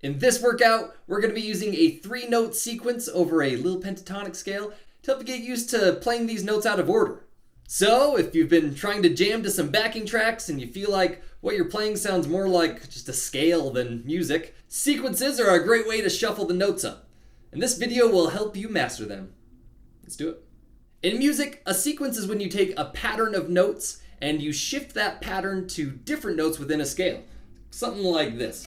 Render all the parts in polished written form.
In this workout, we're going to be using a 3-note sequence over a little pentatonic scale to help you get used to playing these notes out of order. So, if you've been trying to jam to some backing tracks and you feel like what you're playing sounds more like just a scale than music, sequences are a great way to shuffle the notes up. And this video will help you master them. Let's do it. In music, a sequence is when you take a pattern of notes and you shift that pattern to different notes within a scale. Something like this.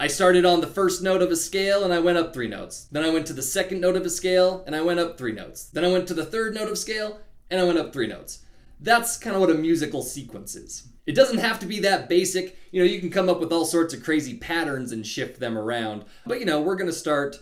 I started on the first note of a scale and I went up 3 notes. Then I went to the second note of a scale and I went up 3 notes. Then I went to the third note of scale and I went up 3 notes. That's kind of what a musical sequence is. It doesn't have to be that basic. You can come up with all sorts of crazy patterns and shift them around. But we're going to start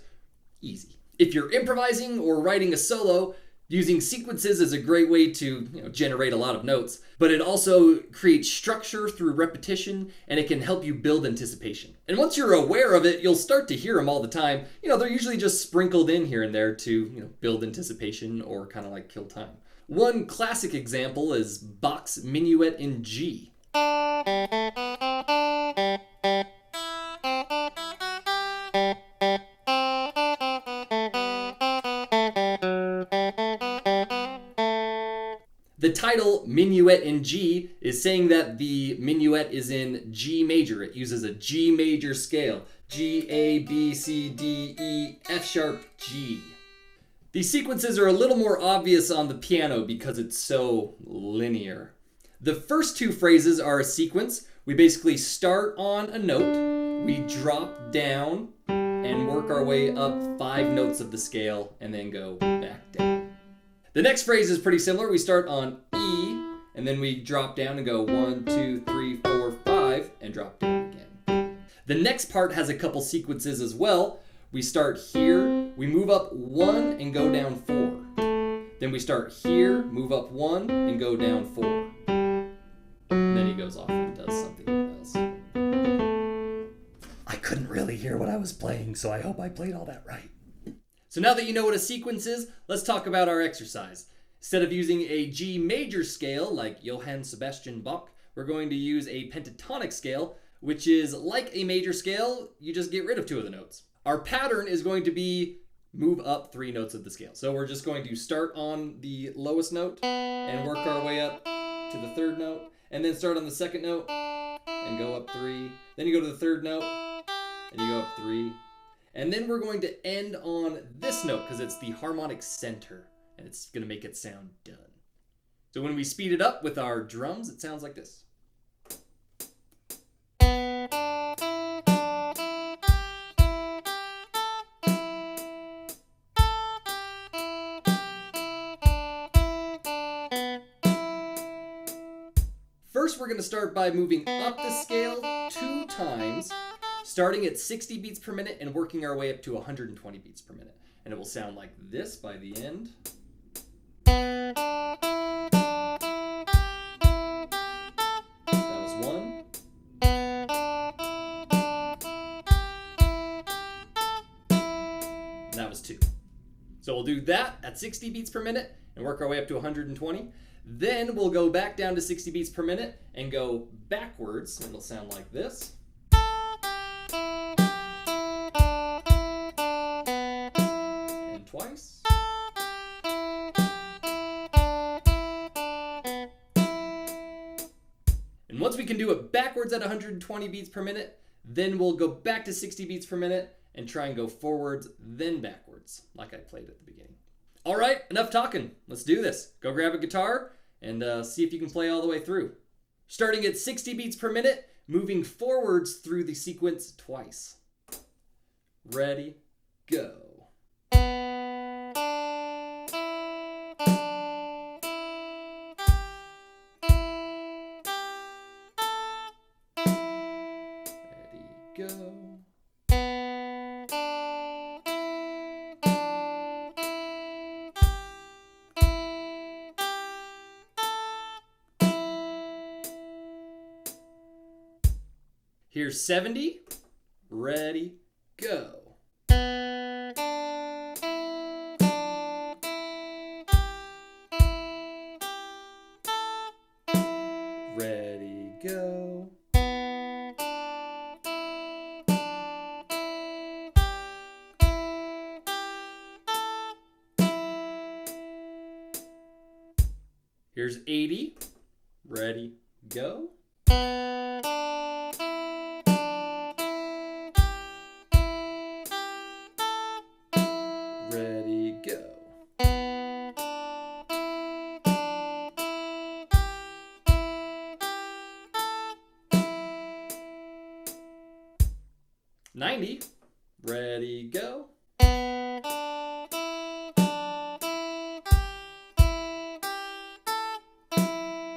easy. If you're improvising or writing a solo, using sequences is a great way to generate a lot of notes, but it also creates structure through repetition, and it can help you build anticipation. And once you're aware of it, you'll start to hear them all the time. They're usually just sprinkled in here and there to build anticipation or kind of like kill time. One classic example is Bach's Minuet in G. The title, Minuet in G, is saying that the minuet is in G major. It uses a G major scale. G, A, B, C, D, E, F sharp, G. These sequences are a little more obvious on the piano because it's so linear. The first 2 phrases are a sequence. We basically start on a note, we drop down, and work our way up 5 notes of the scale, and then go back down. The next phrase is pretty similar. We start on E, and then we drop down and go 1, 2, 3, 4, 5, and drop down again. The next part has a couple sequences as well. We start here, we move up 1 and go down 4. Then we start here, move up 1 and go down 4. And then he goes off and does something else. I couldn't really hear what I was playing, so I hope I played all that right. So now that you know what a sequence is, let's talk about our exercise. Instead of using a G major scale like Johann Sebastian Bach, we're going to use a pentatonic scale, which is like a major scale, you just get rid of 2 of the notes. Our pattern is going to be move up 3 notes of the scale. So we're just going to start on the lowest note and work our way up to the 3rd note, and then start on the 2nd note and go up 3. Then you go to the 3rd note and you go up 3. And then we're going to end on this note because it's the harmonic center and it's going to make it sound done. So when we speed it up with our drums, it sounds like this. First, we're going to start by moving up the scale 2 times, starting at 60 beats per minute and working our way up to 120 beats per minute. And it will sound like this by the end. That was 1. And that was 2. So we'll do that at 60 beats per minute and work our way up to 120. Then we'll go back down to 60 beats per minute and go backwards. It'll sound like this. And twice. And once we can do it backwards at 120 beats per minute, then we'll go back to 60 beats per minute and try and go forwards, then backwards, like I played at the beginning. All right, enough talking. Let's do this. Go grab a guitar and see if you can play all the way through. Starting at 60 beats per minute, moving forwards through the sequence twice. Ready, go. Ready, go. Here's 70. Ready, go. Ready, go. Here's 80. Ready, go. Ready, go. $90. Ready, go.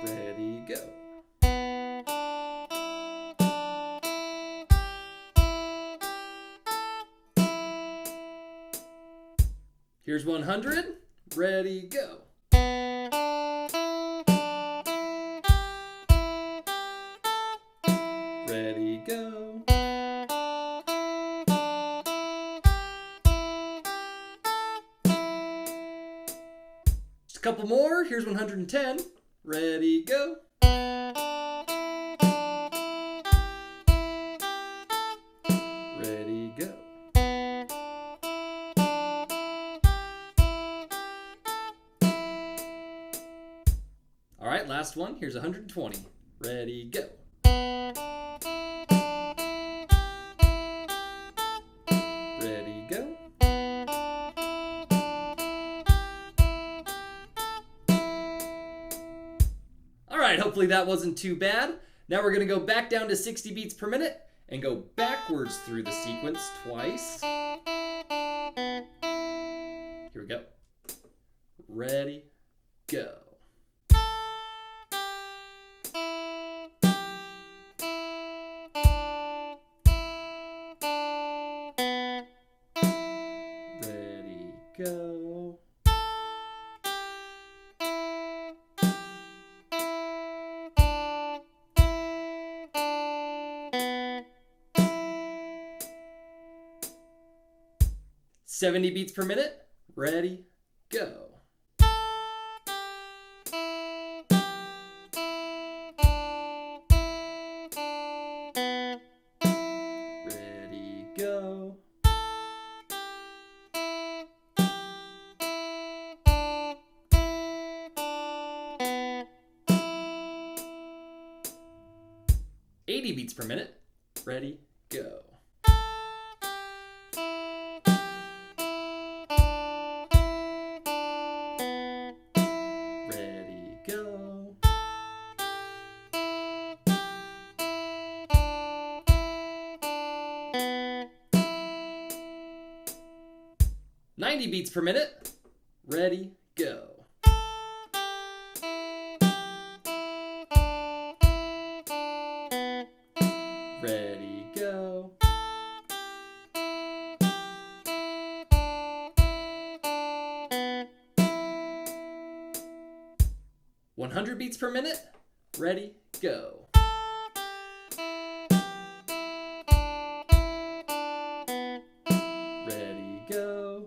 Ready, go. Here's 100. Ready, go. Ready, go. Just a couple more. Here's 110. Ready, go. Ready, go. All right, last one. Here's 120. Ready, go. Ready, go. All right, hopefully that wasn't too bad. Now we're going to go back down to 60 beats per minute and go backwards through the sequence twice. Here we go. Ready, go. Ready, go. $70 beats per minute. Ready, go. Ready, go. $80 beats per minute. Ready, go. Ready, go. $90 beats per minute. Ready, go. Ready, go. $100 beats per minute. Ready, go. Ready, go.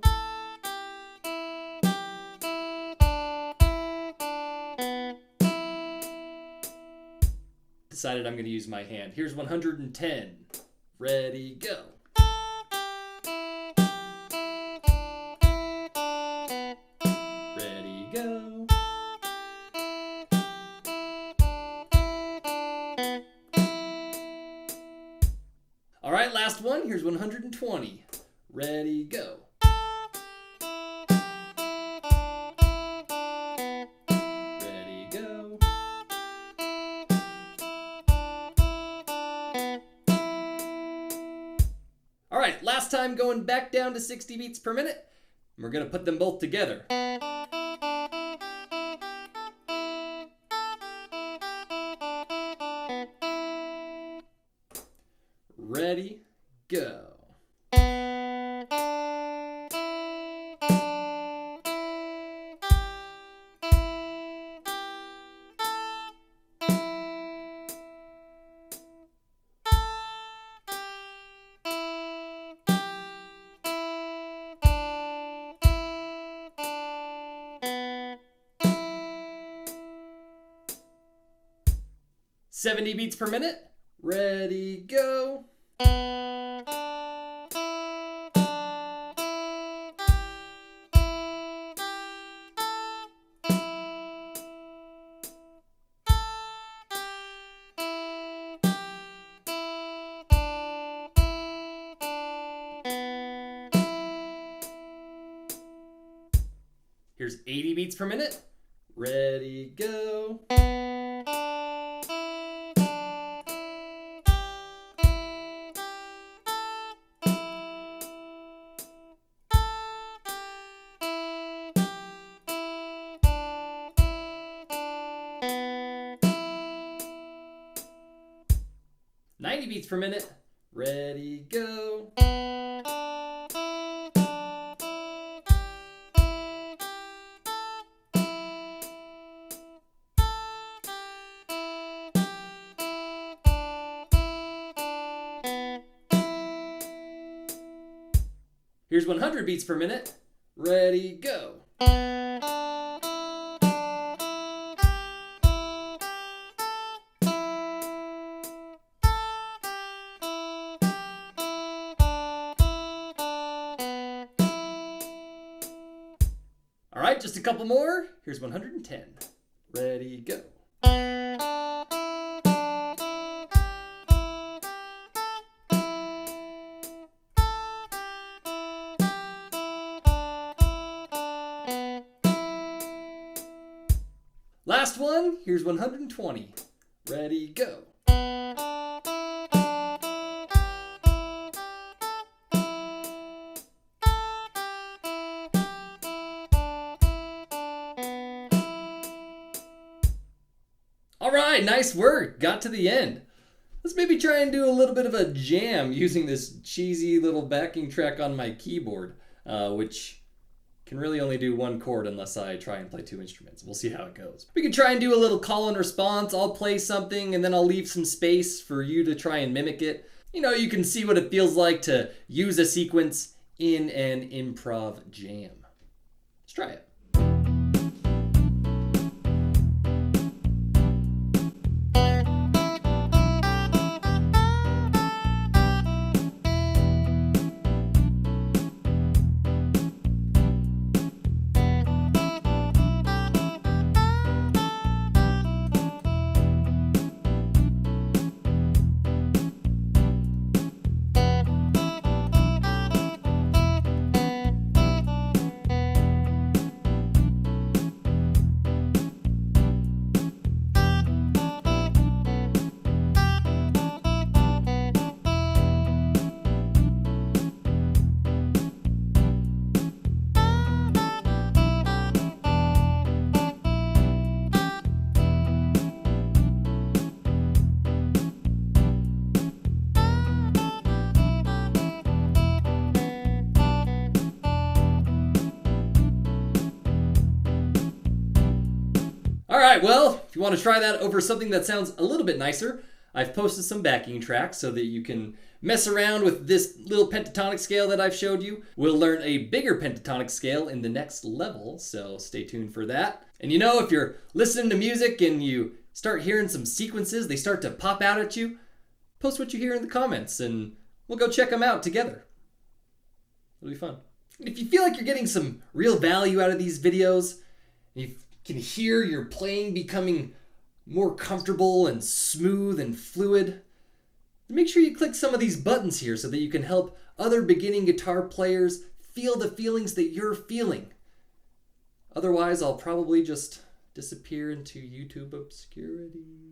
Decided I'm going to use my hand. Here's 110. Ready, go. Ready, go. All right, last one. Here's 120. Ready, go. Ready, go. All right, last time going back down to 60 beats per minute. We're going to put them both together. Ready, go. 70 beats per minute. Ready, go. Here's 80 beats per minute. Ready, go. Ninety beats per minute. Ready, go. Here's 100 beats per minute. Ready, go. All right, just a couple more. Here's 110. Ready, go. Last one, here's 120. Ready, go. All right, nice work. Got to the end. Let's maybe try and do a little bit of a jam using this cheesy little backing track on my keyboard, which can really only do one chord unless I try and play two instruments. We'll see how it goes. We can try and do a little call and response. I'll play something and then I'll leave some space for you to try and mimic it. You know, you can see what it feels like to use a sequence in an improv jam. Let's try it. All right, well, if you want to try that over something that sounds a little bit nicer, I've posted some backing tracks so that you can mess around with this little pentatonic scale that I've showed you. We'll learn a bigger pentatonic scale in the next level, so stay tuned for that. And you know, if you're listening to music and you start hearing some sequences, they start to pop out at you, post what you hear in the comments and we'll go check them out together. It'll be fun. And if you feel like you're getting some real value out of these videos, and you can hear your playing becoming more comfortable and smooth and fluid, make sure you click some of these buttons here so that you can help other beginning guitar players feel the feelings that you're feeling. Otherwise, I'll probably just disappear into YouTube obscurity.